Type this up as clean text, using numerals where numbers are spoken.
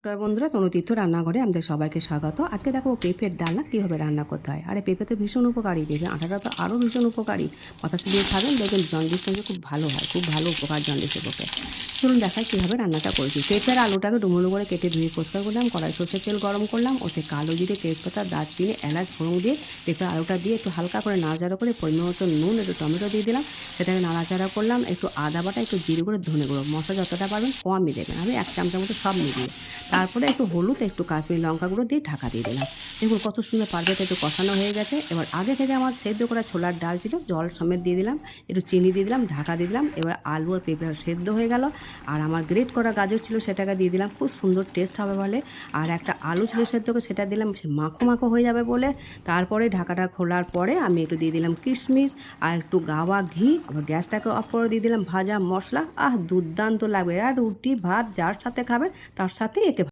নমস্কার বন্ধুরা, তনুতীর্থ রান্নাঘরে আমাদের সবাইকে স্বাগত। আজকে দেখো পেঁপের ডালনা কীভাবে রান্না করতে হয়। আরে পেঁপে তো ভীষণ উপকারী, পেঁপে আটাটা তো আরও ভীষণ উপকারী। বাতাসা দিয়ে খাবেন, দেখবেন জন্ডিস কিন্তু খুব ভালো হয়, খুব ভালো উপকার জন্ডিসের পক্ষে। চলুন দেখাই কীভাবে রান্নাটা করেছি। পেঁপের আলুটাকে ডুমুডু করে কেটে ধুয়ে পরিষ্কার করলাম, কড়াই সর্ষের তেল গরম করলাম, ওতে কালো জিরে, তেজপাতা, দারচিনি, এলাচ, ফোড়ন দিয়ে পেঁপের আলুটা দিয়ে একটু হালকা করে নাড়াচাড়া করে পরিমাণ মতো নুন, একটু টমেটো দিয়ে দিলাম, সেটাকে নাড়াচাড়া করলাম, একটু আদা বাটা, একটু জিরে করে, ধনে গুঁড়ো, মশলা যতটা পারবেন কমই দেবেন, আমি 1 চামচের মতো সব মিলিয়ে। তারপরে একটু হলুদ, একটু কাশ্মীরি লঙ্কা গুঁড়ো দিয়ে ঢাকা দিয়ে দিলাম। দেখুন কত সুন্দর পারফেক্ট একটু কষানো হয়ে গেছে। এবার আগে থেকে আমার সেদ্ধ করা ছোলার ডাল ছিল, জল সমেত দিয়ে দিলাম, একটু চিনি দিয়ে দিলাম, ঢাকা দিয়ে দিলাম। এবার আলু আর পেঁপে সেদ্ধ হয়ে গেল। আর আমার গ্রেট করা গাজর ছিল, সেটাকে দিয়ে দিলাম, খুব সুন্দর টেস্ট হবে বলে। আর একটা আলু ছিল সেদ্ধ করে, সেটা দিলাম, সে মাখো মাখো হয়ে যাবে বলে। তারপরে ঢাকাটা খোলার পরে আমি একটু দিয়ে দিলাম কিশমিশ আর একটু গাওয়া ঘি। আবার গ্যাসটাকে অফ করে দিয়ে দিলাম ভাজা মশলা। দুর্দান্ত লাগবে। আর রুটি ভাত যার সাথে খাবেন তার সাথেই একে